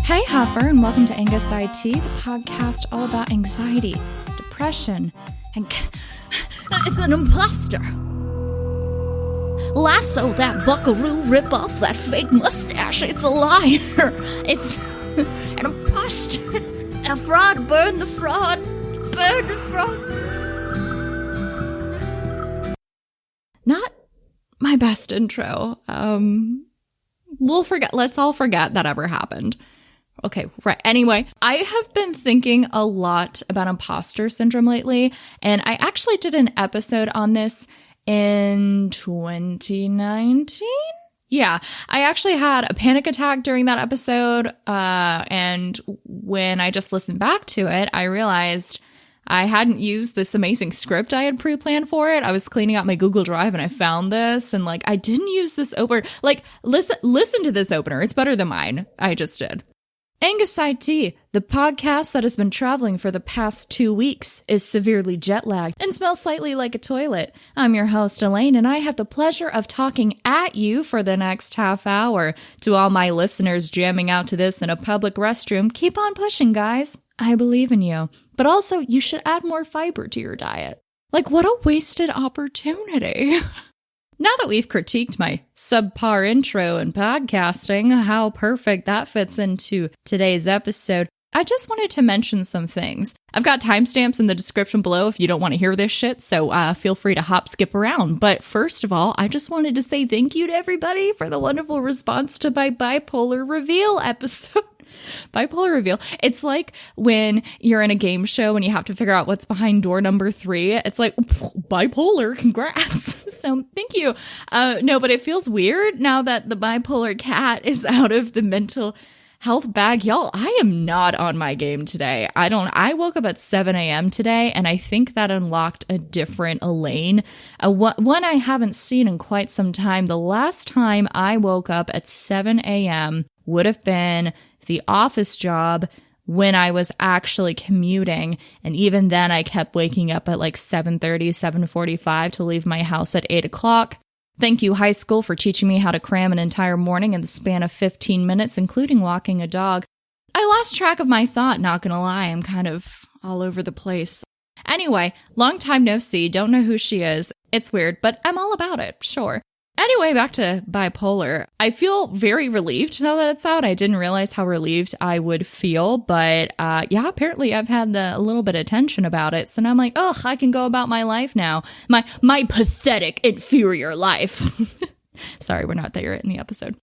Hey, Heifer, and welcome to Angus IT, the podcast all about anxiety, depression, and it's an imposter. Lasso that buckaroo, rip off that fake mustache. It's a liar. It's an imposter. A fraud, burn the fraud, burn the fraud. Not my best intro. Let's all forget that ever happened. Okay, right. Anyway, I have been thinking a lot about imposter syndrome lately, and I actually did an episode on this in 2019. Yeah, I actually had a panic attack during that episode, and when I just listened back to it, I realized I hadn't used this amazing script I had pre-planned for it. I was cleaning out my Google Drive and I found this, and I didn't use this opener. Listen to this opener. It's better than mine. I just did. Angus IT, the podcast that has been traveling for the past 2 weeks, is severely jet-lagged and smells slightly like a toilet. I'm your host, Elaine, and I have the pleasure of talking at you for the next half hour. To all my listeners jamming out to this in a public restroom, keep on pushing, guys. I believe in you. But also, you should add more fiber to your diet. What a wasted opportunity. Now that we've critiqued my subpar intro in podcasting, how perfect that fits into today's episode, I just wanted to mention some things. I've got timestamps in the description below if you don't want to hear this shit, so feel free to skip around. But first of all, I just wanted to say thank you to everybody for the wonderful response to my bipolar reveal episode. Bipolar reveal. It's like when you're in a game show and you have to figure out what's behind door number 3. It's like, bipolar, congrats. So thank you. No, but it feels weird now that the bipolar cat is out of the mental health bag. Y'all, I am not on my game today. I woke up at 7 a.m. today, and I think that unlocked a different Elaine. One I haven't seen in quite some time. The last time I woke up at 7 a.m. would have been the office job when I was actually commuting. And even then I kept waking up at 7:30, 7:45 to leave my house at 8 o'clock. Thank you, high school, for teaching me how to cram an entire morning in the span of 15 minutes, including walking a dog. I lost track of my thought, not gonna lie. I'm kind of all over the place. Anyway, long time no see. Don't know who she is. It's weird, but I'm all about it. Sure. Anyway, back to bipolar. I feel very relieved now that it's out. I didn't realize how relieved I would feel, but yeah, apparently I've had a little bit of tension about it. So now I'm like, I can go about my life now. My pathetic, inferior life. Sorry, we're not there in the episode.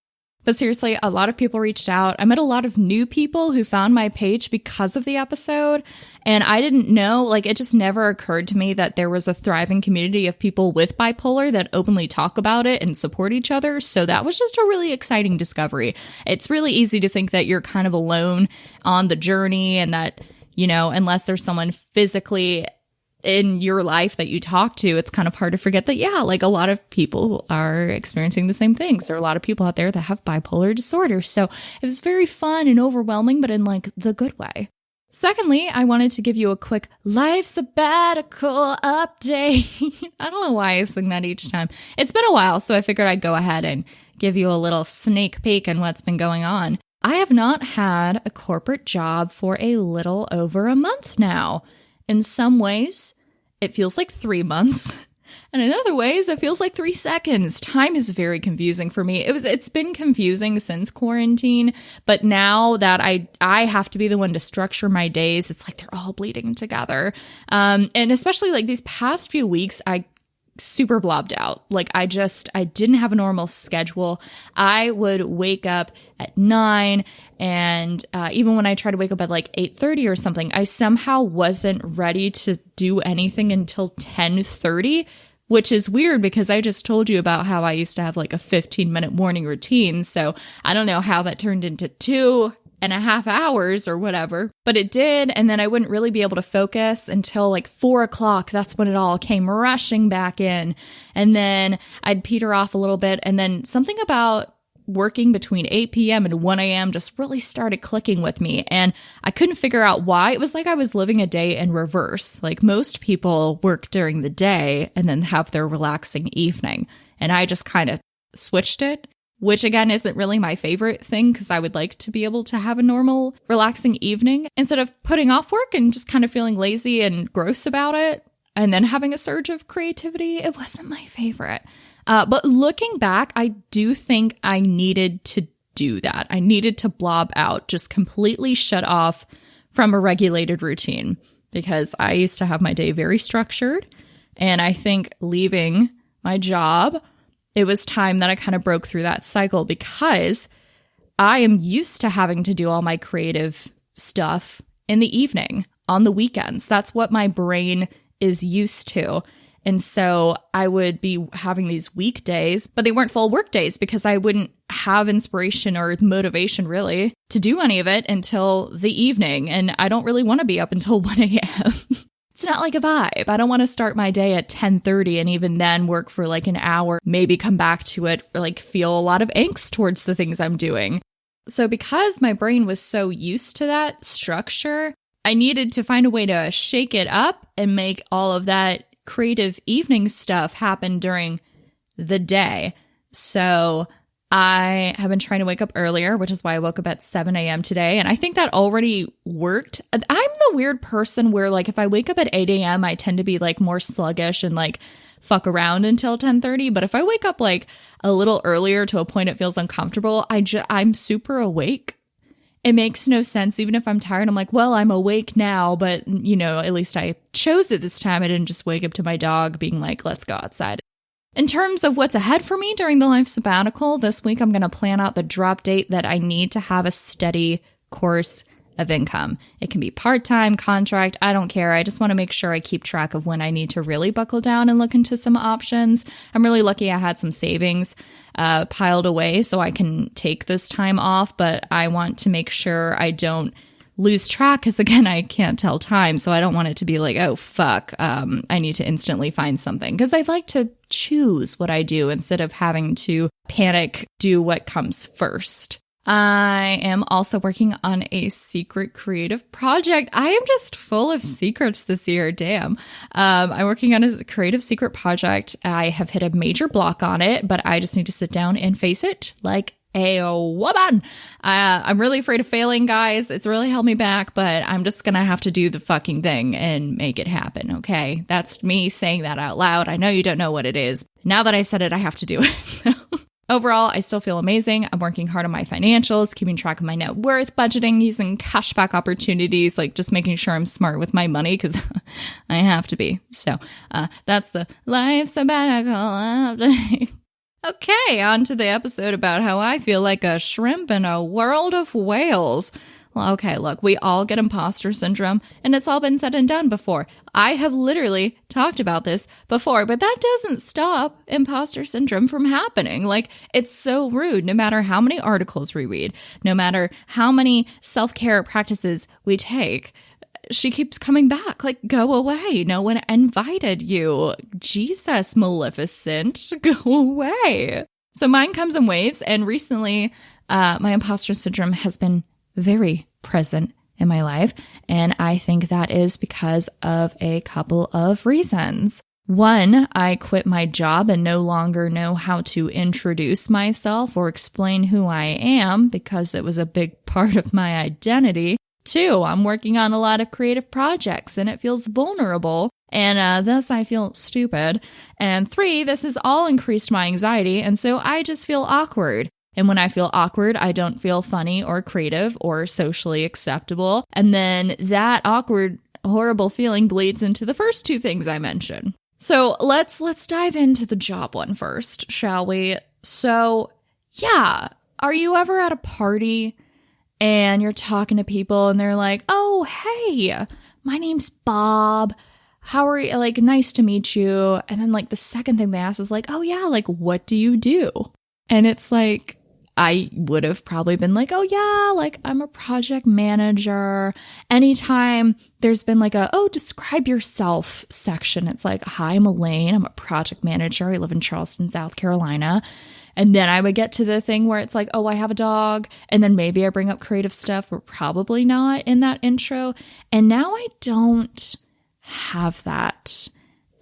But seriously, a lot of people reached out. I met a lot of new people who found my page because of the episode. And I didn't know, it just never occurred to me that there was a thriving community of people with bipolar that openly talk about it and support each other. So that was just a really exciting discovery. It's really easy to think that you're kind of alone on the journey and that, unless there's someone physically in your life that you talk to, it's kind of hard to forget that, a lot of people are experiencing the same things. There are a lot of people out there that have bipolar disorder. So it was very fun and overwhelming, but in the good way. Secondly, I wanted to give you a quick life sabbatical update. I don't know why I sing that each time. It's been a while, so I figured I'd go ahead and give you a little sneak peek on what's been going on. I have not had a corporate job for a little over a month now. In some ways, it feels like 3 months. And in other ways, it feels like 3 seconds. Time is very confusing for me. It's been confusing since quarantine, but now that I have to be the one to structure my days, it's like they're all bleeding together. And especially these past few weeks, I super blobbed out. I didn't have a normal schedule. I would wake up at 9, and even when I tried to wake up at 8:30 or something, I somehow wasn't ready to do anything until 10:30, which is weird because I just told you about how I used to have a 15-minute morning routine. So I don't know how that turned into 2.5 hours or whatever, but it did. And then I wouldn't really be able to focus until 4 o'clock. That's when it all came rushing back in. And then I'd peter off a little bit. And then something about working between 8 p.m. and 1 a.m. just really started clicking with me. And I couldn't figure out why. It was like I was living a day in reverse. Like most people work during the day and then have their relaxing evening. And I just kind of switched it, which again isn't really my favorite thing because I would like to be able to have a normal relaxing evening instead of putting off work and just kind of feeling lazy and gross about it and then having a surge of creativity. It wasn't my favorite. But looking back, I do think I needed to do that. I needed to blob out, just completely shut off from a regulated routine because I used to have my day very structured. And I think leaving my job, it was time that I kind of broke through that cycle because I am used to having to do all my creative stuff in the evening, on the weekends. That's what my brain is used to. And so I would be having these weekdays, but they weren't full work days because I wouldn't have inspiration or motivation really to do any of it until the evening. And I don't really want to be up until 1 a.m. It's not like a vibe. I don't want to start my day at 10:30 and even then work for like an hour, maybe come back to it, or like feel a lot of angst towards the things I'm doing. So because my brain was so used to that structure, I needed to find a way to shake it up and make all of that creative evening stuff happen during the day. So I have been trying to wake up earlier, which is why I woke up at 7 a.m. today. And I think that already worked. I'm the weird person where like if I wake up at 8 a.m., I tend to be like more sluggish and like fuck around until 10:30. But if I wake up like a little earlier to a point it feels uncomfortable, I'm super awake. It makes no sense. Even if I'm tired, I'm like, well, I'm awake now, but you know, at least I chose it this time. I didn't just wake up to my dog being like, let's go outside. In terms of what's ahead for me during the life sabbatical, this week I'm going to plan out the drop date that I need to have a steady course of income. It can be part-time, contract, I don't care. I just want to make sure I keep track of when I need to really buckle down and look into some options. I'm really lucky I had some savings piled away so I can take this time off, but I want to make sure I don't lose track because again, I can't tell time. So I don't want it to be like, oh, fuck, I need to instantly find something because I'd like to choose what I do instead of having to panic, do what comes first. I am also working on a secret creative project. I am just full of secrets this year. Damn. I'm working on a creative secret project. I have hit a major block on it, but I just need to sit down and face it like a woman. I'm really afraid of failing, guys. It's really held me back, but I'm just going to have to do the fucking thing and make it happen. Okay. That's me saying that out loud. I know you don't know what it is. Now that I said it, I have to do it. So. Overall, I still feel amazing. I'm working hard on my financials, keeping track of my net worth, budgeting, using cashback opportunities, like just making sure I'm smart with my money because I have to be. So that's the life sabbatical update. Okay, on to the episode about how I feel like a shrimp in a world of whales. Well, okay, look, we all get imposter syndrome, and it's all been said and done before. I have literally talked about this before, but that doesn't stop imposter syndrome from happening. Like, it's so rude, no matter how many articles we read, no matter how many self-care practices we take. She keeps coming back, like, go away. No one invited you. Jesus, Maleficent, go away. So mine comes in waves, and recently, my imposter syndrome has been very present in my life. And I think that is because of a couple of reasons. One, I quit my job and no longer know how to introduce myself or explain who I am because it was a big part of my identity. Two, I'm working on a lot of creative projects and it feels vulnerable. And thus I feel stupid. And three, this has all increased my anxiety. And so I just feel awkward. And when I feel awkward, I don't feel funny or creative or socially acceptable. And then that awkward, horrible feeling bleeds into the first two things I mentioned. So let's dive into the job one first, shall we? So yeah, are you ever at a party and you're talking to people and they're like, oh, hey, my name's Bob. How are you? Like, nice to meet you. And then like the second thing they ask is like, oh yeah, like what do you do? And it's like, I would have probably been like, oh yeah, like I'm a project manager. Anytime there's been like describe yourself section, it's like, hi, I'm Elaine. I'm a project manager. I live in Charleston, South Carolina. And then I would get to the thing where it's like, oh, I have a dog. And then maybe I bring up creative stuff, but probably not in that intro. And now I don't have that.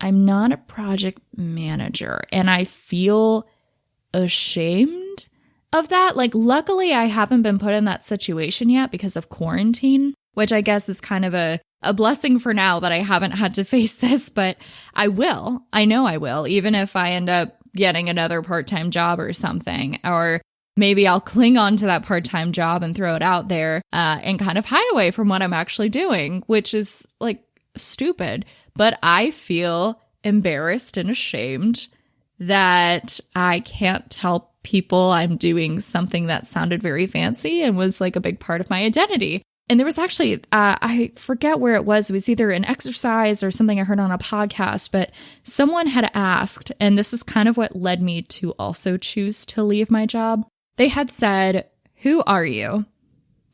I'm not a project manager, and I feel ashamed of that. Like, luckily, I haven't been put in that situation yet because of quarantine, which I guess is kind of a blessing for now that I haven't had to face this, but I will. I know I will, even if I end up getting another part-time job or something, or maybe I'll cling on to that part-time job and throw it out there and kind of hide away from what I'm actually doing, which is like stupid. But I feel embarrassed and ashamed that I can't tell people I'm doing something that sounded very fancy and was like a big part of my identity. And there was actually, I forget where it was either an exercise or something I heard on a podcast, but someone had asked, and this is kind of what led me to also choose to leave my job. They had said, "Who are you?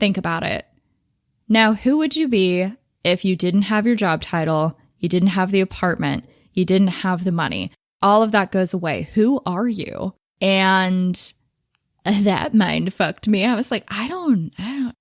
Think about it. Now, who would you be if you didn't have your job title, you didn't have the apartment, you didn't have the money? All of that goes away. Who are you?" And that mind fucked me. I was like, I don't,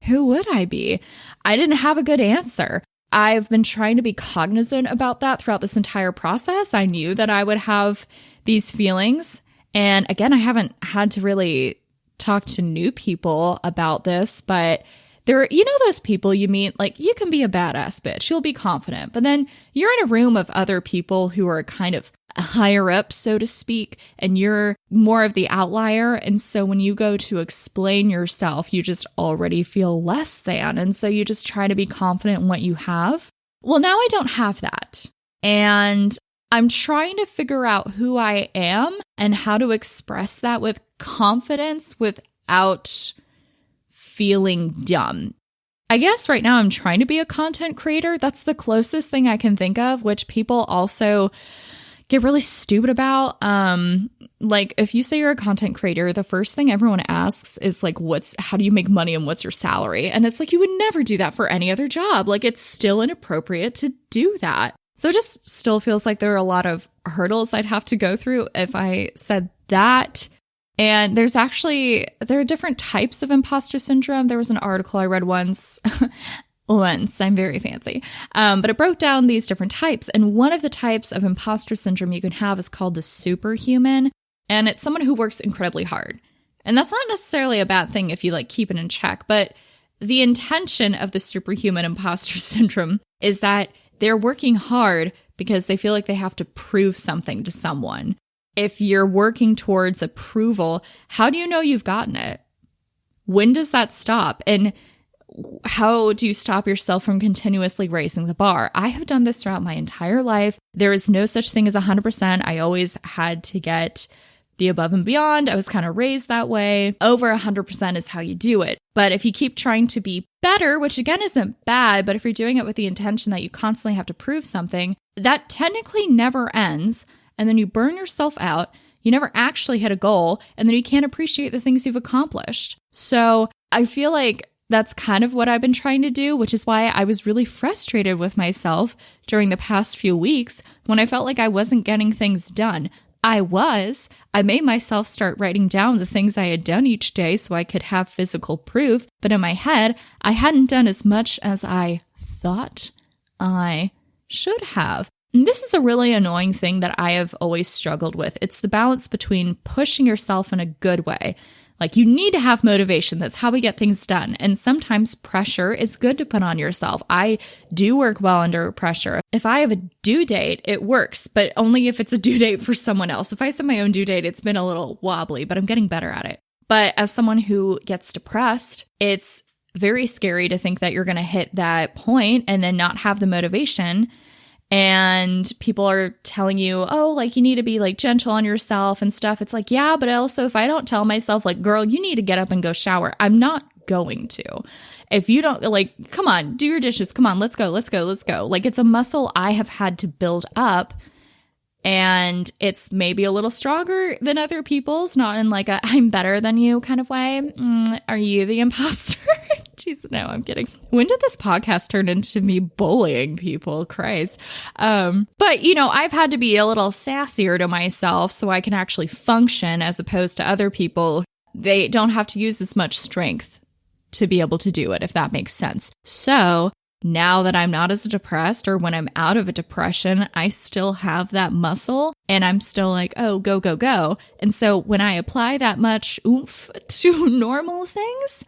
who would I be? I didn't have a good answer. I've been trying to be cognizant about that throughout this entire process. I knew that I would have these feelings. And again, I haven't had to really talk to new people about this, but there, you know, those people you meet, like, you can be a badass bitch. You'll be confident, but then you're in a room of other people who are kind of higher up, so to speak, and you're more of the outlier. And so when you go to explain yourself, you just already feel less than. And so you just try to be confident in what you have. Well, now I don't have that. And I'm trying to figure out who I am and how to express that with confidence without feeling dumb. I guess right now I'm trying to be a content creator. That's the closest thing I can think of, which people also get really stupid about. Like, if you say you're a content creator, the first thing everyone asks is like, how do you make money and what's your salary? And it's like, you would never do that for any other job. Like, it's still inappropriate to do that. So it just still feels like there are a lot of hurdles I'd have to go through if I said that. And there are different types of imposter syndrome. There was an article I read once. I'm very fancy. But it broke down these different types. And one of the types of imposter syndrome you can have is called the superhuman. And it's someone who works incredibly hard. And that's not necessarily a bad thing if you like keep it in check. But the intention of the superhuman imposter syndrome is that they're working hard because they feel like they have to prove something to someone. If you're working towards approval, how do you know you've gotten it? When does that stop? And how do you stop yourself from continuously raising the bar? I have done this throughout my entire life. There is no such thing as 100%. I always had to get the above and beyond. I was kind of raised that way. Over 100% is how you do it. But if you keep trying to be better, which again isn't bad, but if you're doing it with the intention that you constantly have to prove something, that technically never ends. And then you burn yourself out. You never actually hit a goal. And then you can't appreciate the things you've accomplished. So I feel like that's kind of what I've been trying to do, which is why I was really frustrated with myself during the past few weeks when I felt like I wasn't getting things done. I made myself start writing down the things I had done each day so I could have physical proof. But in my head, I hadn't done as much as I thought I should have. And this is a really annoying thing that I have always struggled with. It's the balance between pushing yourself in a good way. Like, you need to have motivation. That's how we get things done. And sometimes pressure is good to put on yourself. I do work well under pressure. If I have a due date, it works, but only if it's a due date for someone else. If I set my own due date, it's been a little wobbly, but I'm getting better at it. But as someone who gets depressed, it's very scary to think that you're going to hit that point and then not have the motivation. And people are telling you, oh, like, you need to be like gentle on yourself and stuff. It's like, yeah, but also if I don't tell myself like, girl, you need to get up and go shower, I'm not going to. If you don't, like, come on, do your dishes. Come on, let's go. Like, it's a muscle I have had to build up. And it's maybe a little stronger than other people's, not in like a I'm better than you kind of way. Are you the imposter? Jeez, no, I'm kidding. When did this podcast turn into me bullying people? Christ. But, you know, I've had to be a little sassier to myself so I can actually function as opposed to other people. They don't have to use as much strength to be able to do it, if that makes sense. So now that I'm not as depressed, or when I'm out of a depression, I still have that muscle and I'm still like, oh, go, go, go. And so when I apply that much oomph to normal things,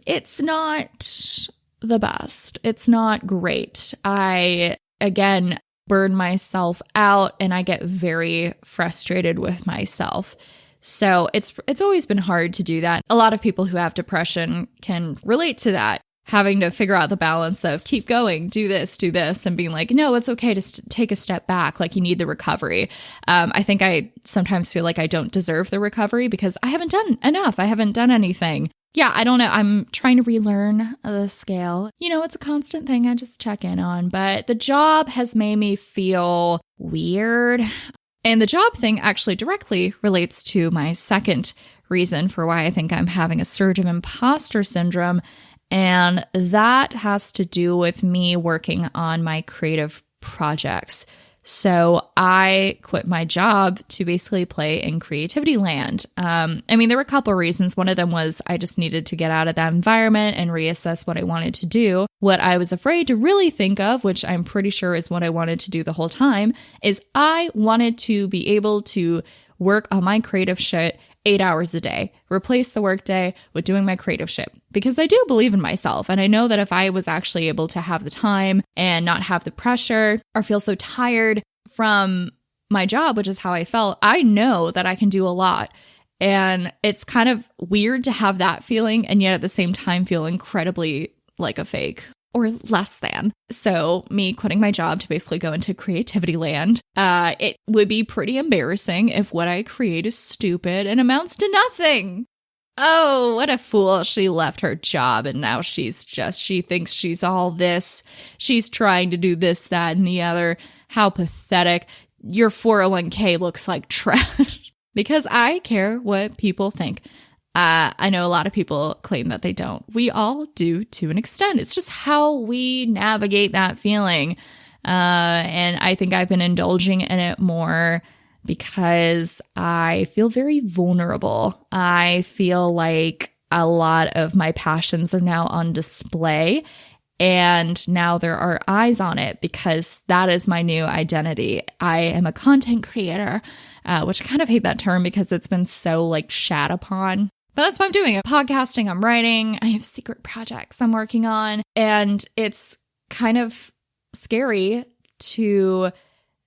it's not the best. It's not great. I, again, burn myself out and I get very frustrated with myself. So it's always been hard to do that. A lot of people who have depression can relate to that. Having to figure out the balance of keep going, do this, and being like, no, it's okay to take a step back. Like, you need the recovery. I think I sometimes feel like I don't deserve the recovery because I haven't done enough. I haven't done anything. Yeah, I don't know. I'm trying to relearn the scale. You know, it's a constant thing I just check in on. But the job has made me feel weird. And the job thing actually directly relates to my second reason for why I think I'm having a surge of imposter syndrome. And that has to do with me working on my creative projects. So I quit my job to basically play in creativity land. I mean, there were a couple of reasons. One of them was I just needed to get out of that environment and reassess what I wanted to do. What I was afraid to really think of, which I'm pretty sure is what I wanted to do the whole time, is I wanted to be able to work on my creative shit 8 hours a day, replace the workday with doing my creative shit. Because I do believe in myself. And I know that if I was actually able to have the time and not have the pressure or feel so tired from my job, which is how I felt, I know that I can do a lot. And it's kind of weird to have that feeling and yet at the same time feel incredibly like a fake or less than. So me quitting my job to basically go into creativity land, it would be pretty embarrassing if what I create is stupid and amounts to nothing. Oh, what a fool. She left her job and now she thinks she's all this. She's trying to do this, that, and the other. How pathetic. Your 401k looks like trash. Because I care what people think. I know a lot of people claim that they don't. We all do to an extent. It's just how we navigate that feeling. And I think I've been indulging in it more because I feel very vulnerable. I feel like a lot of my passions are now on display. And now there are eyes on it because that is my new identity. I am a content creator, which I kind of hate that term because it's been so like shat upon. But that's what I'm doing. I'm podcasting, I'm writing, I have secret projects I'm working on. And it's kind of scary to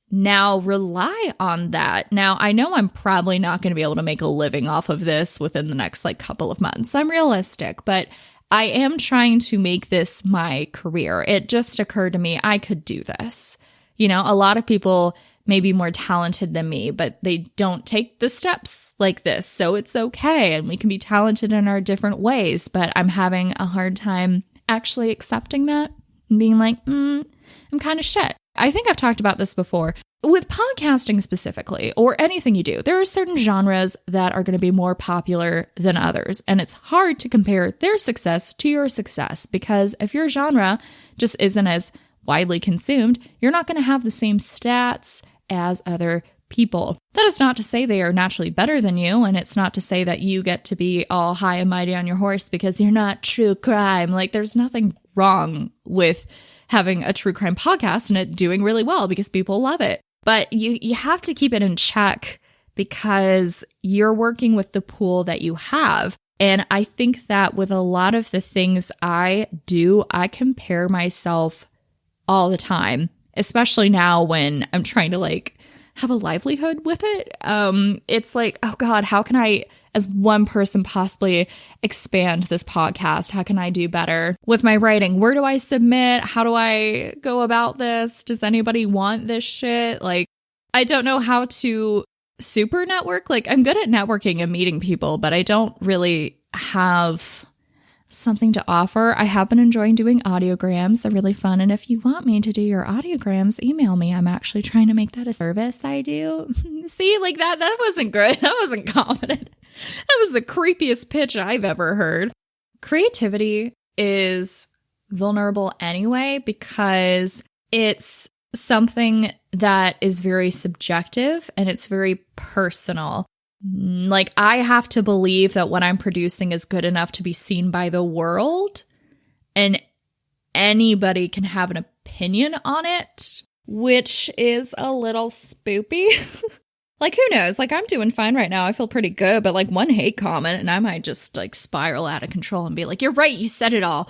now rely on that. Now, I know I'm probably not going to be able to make a living off of this within the next like couple of months. I'm realistic, but I am trying to make this my career. It just occurred to me I could do this. You know, a lot of people may be more talented than me, but they don't take the steps like this. So it's okay. And we can be talented in our different ways. But I'm having a hard time actually accepting that and being like, I'm kind of shit. I think I've talked about this before. With podcasting specifically, or anything you do, there are certain genres that are going to be more popular than others. And it's hard to compare their success to your success because if your genre just isn't as widely consumed, you're not going to have the same stats as other people. That is not to say they are naturally better than you, and it's not to say that you get to be all high and mighty on your horse because you're not true crime. Like, there's nothing wrong with having a true crime podcast and it doing really well because people love it. But you have to keep it in check because you're working with the pool that you have. And I think that with a lot of the things I do, I compare myself all the time, especially now when I'm trying to like have a livelihood with it. It's like, oh God, how can I, as one person, possibly expand this podcast? How can I do better with my writing? Where do I submit? How do I go about this? Does anybody want this shit? Like, I don't know how to super network. Like, I'm good at networking and meeting people, but I don't really have something to offer. I have been enjoying doing audiograms. They're really fun. And if you want me to do your audiograms, email me. I'm actually trying to make that a service I do. See, like that wasn't good. That wasn't confident. That was the creepiest pitch I've ever heard. creativity is vulnerable anyway because it's something that is very subjective and it's very personal. Like, I have to believe that what I'm producing is good enough to be seen by the world, and anybody can have an opinion on it, which is a little spoopy. Like, who knows? Like, I'm doing fine right now. I feel pretty good, but like one hate comment and I might just like spiral out of control and be like, you're right, you said it all.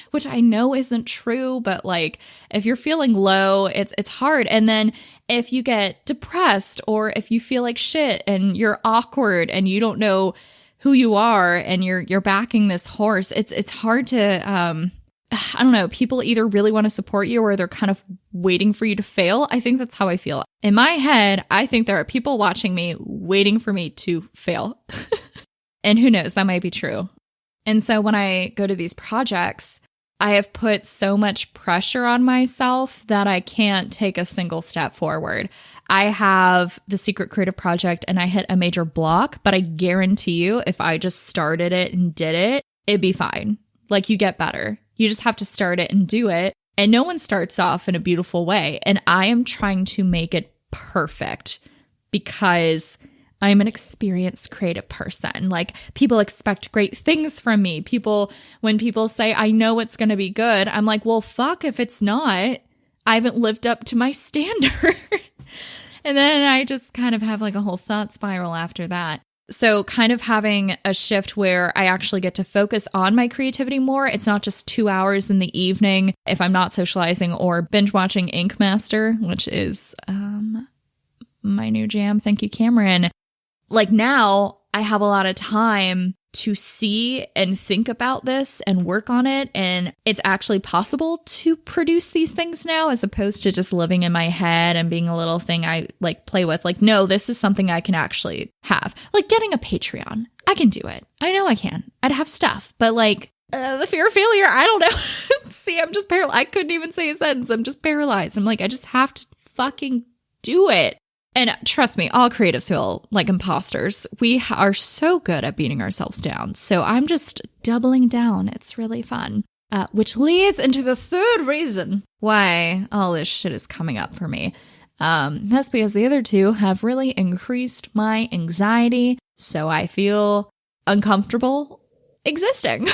Which I know isn't true, but like, if you're feeling low, it's hard. And then if you get depressed or if you feel like shit and you're awkward and you don't know who you are and you're backing this horse, it's hard to, I don't know, people either really want to support you or they're kind of waiting for you to fail. I think that's how I feel. In my head, I think there are people watching me waiting for me to fail. And who knows, that might be true. And so when I go to these projects, I have put so much pressure on myself that I can't take a single step forward. I have the secret creative project and I hit a major block, but I guarantee you if I just started it and did it, it'd be fine. Like, you get better. You just have to start it and do it. And no one starts off in a beautiful way. And I am trying to make it perfect because I'm an experienced creative person. Like, people expect great things from me. When people say, I know it's going to be good, I'm like, well, fuck if it's not. I haven't lived up to my standard. And then I just kind of have like a whole thought spiral after that. So kind of having a shift where I actually get to focus on my creativity more. It's not just 2 hours in the evening if I'm not socializing or binge watching Ink Master, which is my new jam. Thank you, Cameron. Like, now I have a lot of time to see and think about this and work on it. And it's actually possible to produce these things now as opposed to just living in my head and being a little thing I like play with. Like, no, this is something I can actually have. Like getting a Patreon. I can do it. I know I can. I'd have stuff. But like the fear of failure, I don't know. See, I'm just paralyzed. I couldn't even say a sentence. I'm just paralyzed. I'm like, I just have to fucking do it. And trust me, all creatives feel like imposters. We are so good at beating ourselves down. So I'm just doubling down. It's really fun. Which leads into the third reason why all this shit is coming up for me. That's because the other two have really increased my anxiety. So I feel uncomfortable existing.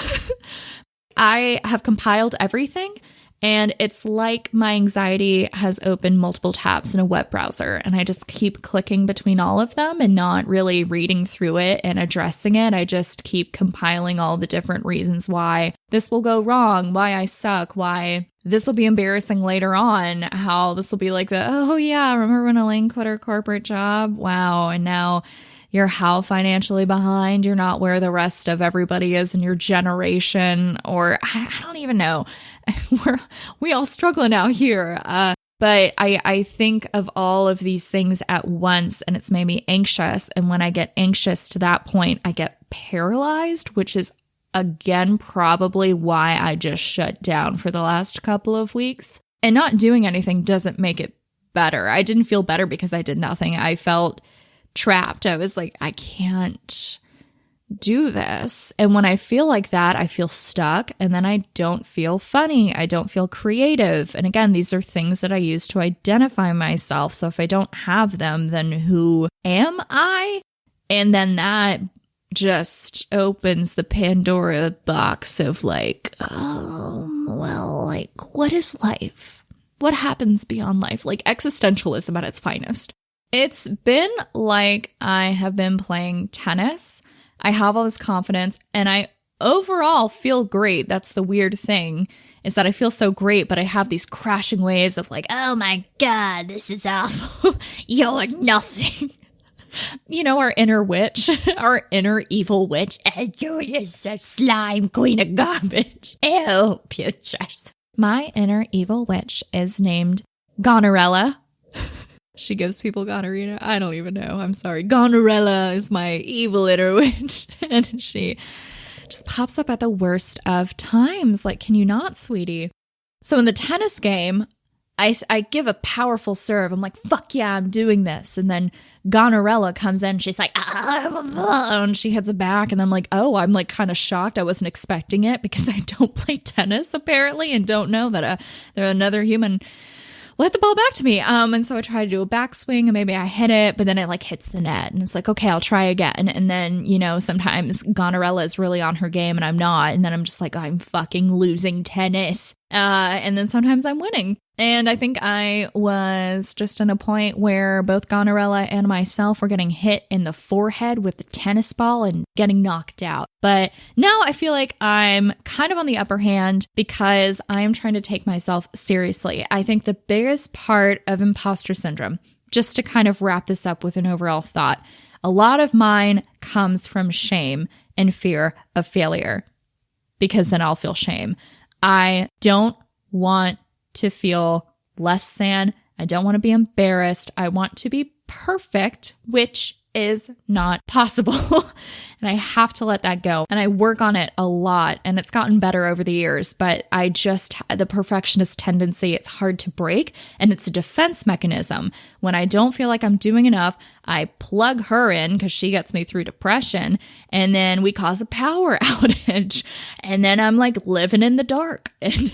I have compiled everything. And it's like my anxiety has opened multiple tabs in a web browser and I just keep clicking between all of them and not really reading through it and addressing it. I just keep compiling all the different reasons why this will go wrong, why I suck, why this will be embarrassing later on, how this will be like oh yeah, remember when Elaine quit her corporate job? Wow. And now you're how financially behind, you're not where the rest of everybody is in your generation, or I don't even know. We all struggling out here. But I think of all of these things at once and it's made me anxious. And when I get anxious to that point, I get paralyzed, which is again probably why I just shut down for the last couple of weeks. And not doing anything doesn't make it better. I didn't feel better because I did nothing. I felt trapped. I was like, I can't do this. And when I feel like that, I feel stuck and then I don't feel funny. I don't feel creative. And again, these are things that I use to identify myself. So if I don't have them, then who am I? And then that just opens the Pandora box of like, well, like, what is life? What happens beyond life? Like existentialism at its finest. It's been like I have been playing tennis. I have all this confidence and I overall feel great. That's the weird thing, is that I feel so great, but I have these crashing waves of like, oh my God, this is awful. You're nothing. You know, our inner witch, our inner evil witch. You're just a slime queen of garbage. Ew, putrid. My inner evil witch is named Gonorella. She gives people gonorrhea. I don't even know. I'm sorry. Gonorella is my evil inner witch. And she just pops up at the worst of times. Like, can you not, sweetie? So in the tennis game, I give a powerful serve. I'm like, fuck yeah, I'm doing this. And then Gonorella comes in. She's like, and she heads it back. And I'm like, oh, I'm like kind of shocked. I wasn't expecting it because I don't play tennis apparently and don't know that another human let the ball back to me. And so I try to do a backswing and maybe I hit it, but then it like hits the net and it's like, okay, I'll try again. And then, sometimes Gonorella is really on her game and I'm not. And then I'm just like, I'm fucking losing tennis. And then sometimes I'm winning. And I think I was just in a point where both Gonorella and myself were getting hit in the forehead with the tennis ball and getting knocked out. But now I feel like I'm kind of on the upper hand because I'm trying to take myself seriously. I think the biggest part of imposter syndrome, just to kind of wrap this up with an overall thought, a lot of mine comes from shame and fear of failure because then I'll feel shame. I don't want to feel less than. I don't want to be embarrassed. I want to be perfect, which is not possible. And I have to let that go. And I work on it a lot and it's gotten better over the years, but the perfectionist tendency, it's hard to break and it's a defense mechanism. When I don't feel like I'm doing enough, I plug her in because she gets me through depression and then we cause a power outage and then I'm like living in the dark and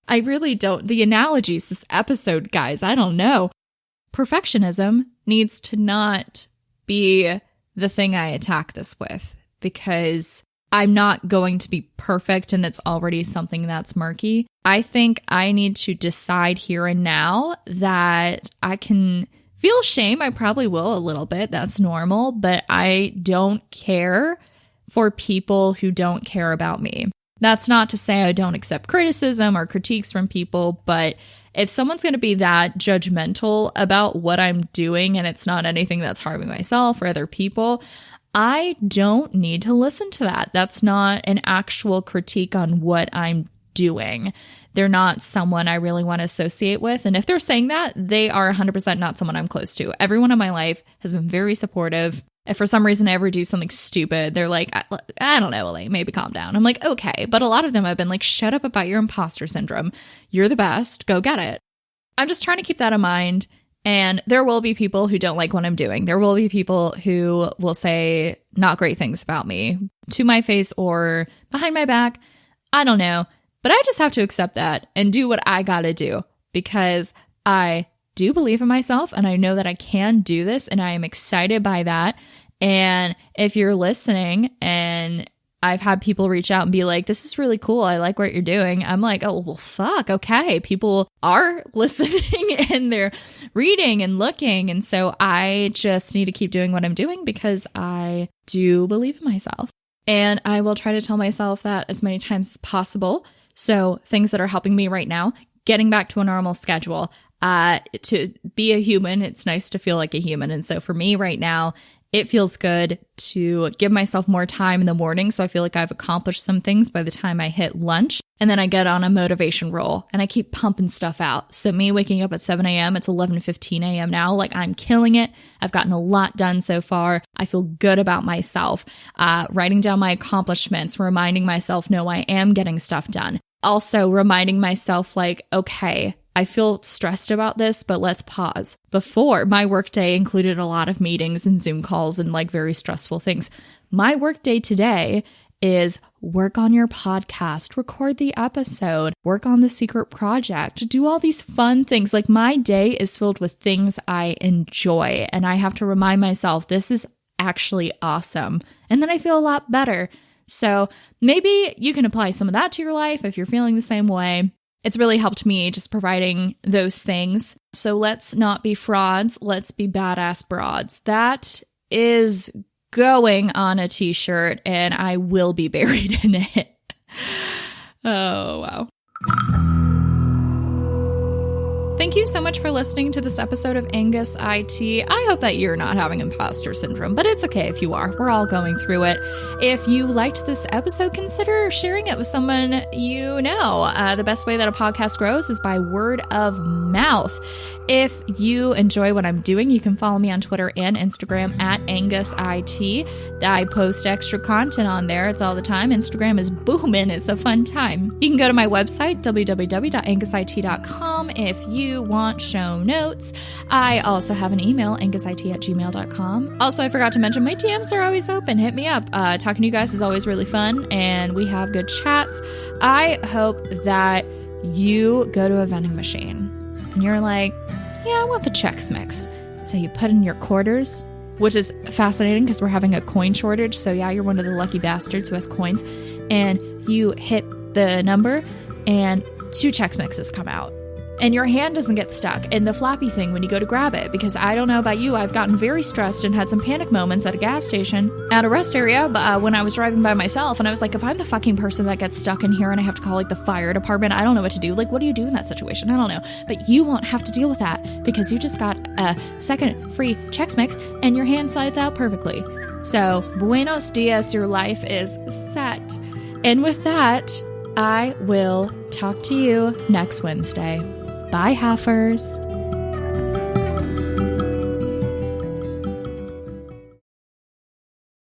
I really don't. The analogies this episode, guys, I don't know. Perfectionism needs to not be the thing I attack this with because I'm not going to be perfect and it's already something that's murky. I think I need to decide here and now that I can feel shame. I probably will a little bit. That's normal, but I don't care for people who don't care about me. That's not to say I don't accept criticism or critiques from people, but if someone's going to be that judgmental about what I'm doing and it's not anything that's harming myself or other people, I don't need to listen to that. That's not an actual critique on what I'm doing. They're not someone I really want to associate with. And if they're saying that, they are 100% not someone I'm close to. Everyone in my life has been very supportive. If for some reason I ever do something stupid, they're like, I don't know, Elaine, maybe calm down. I'm like, okay. But a lot of them have been like, shut up about your imposter syndrome. You're the best. Go get it. I'm just trying to keep that in mind. And there will be people who don't like what I'm doing. There will be people who will say not great things about me to my face or behind my back. I don't know. But I just have to accept that and do what I gotta do because I do believe in myself and I know that I can do this and I am excited by that. And if you're listening and I've had people reach out and be like, this is really cool. I like what you're doing. I'm like, oh, well, fuck. Okay. People are listening and they're reading and looking. And so I just need to keep doing what I'm doing because I do believe in myself. And I will try to tell myself that as many times as possible. So things that are helping me right now, getting back to a normal schedule. To be a human, it's nice to feel like a human. And so for me right now, it feels good to give myself more time in the morning. So I feel like I've accomplished some things by the time I hit lunch. And then I get on a motivation roll and I keep pumping stuff out. So me waking up at 7 a.m., it's 11:15 a.m. now. Like I'm killing it. I've gotten a lot done so far. I feel good about myself. Writing down my accomplishments, reminding myself, no, I am getting stuff done. Also reminding myself like, okay, I feel stressed about this, but let's pause. Before, my workday included a lot of meetings and Zoom calls and like very stressful things. My workday today is work on your podcast, record the episode, work on the secret project, do all these fun things. Like my day is filled with things I enjoy. And I have to remind myself, this is actually awesome. And then I feel a lot better. So maybe you can apply some of that to your life if you're feeling the same way. It's really helped me just providing those things. So let's not be frauds. Let's be badass broads. That is going on a t-shirt and I will be buried in it. Oh, wow. Thank you so much for listening to this episode of Angus IT. I hope that you're not having imposter syndrome, but it's okay if you are. We're all going through it. If you liked this episode, consider sharing it with someone you know. The best way that a podcast grows is by word of mouth. If you enjoy what I'm doing, you can follow me on Twitter and Instagram at Angus IT. I post extra content on there. It's all the time. Instagram is booming. It's a fun time. You can go to my website, www.angusit.com, if you want show notes. I also have an email, angusit@gmail.com. Also, I forgot to mention my DMs are always open. Hit me up. Talking to you guys is always really fun, and we have good chats. I hope that you go to a vending machine and you're like, yeah, I want the Chex Mix. So you put in your quarters, which is fascinating because we're having a coin shortage. So yeah, you're one of the lucky bastards who has coins. And you hit the number and 2 Chex Mixes come out. And your hand doesn't get stuck in the flappy thing when you go to grab it. Because I don't know about you, I've gotten very stressed and had some panic moments at a gas station, at a rest area, when I was driving by myself. And I was like, if I'm the fucking person that gets stuck in here and I have to call like the fire department, I don't know what to do. Like, what do you do in that situation? I don't know. But you won't have to deal with that because you just got a second free Chex Mix and your hand slides out perfectly. So, buenos dias, your life is set. And with that, I will talk to you next Wednesday. Bye, Heifers.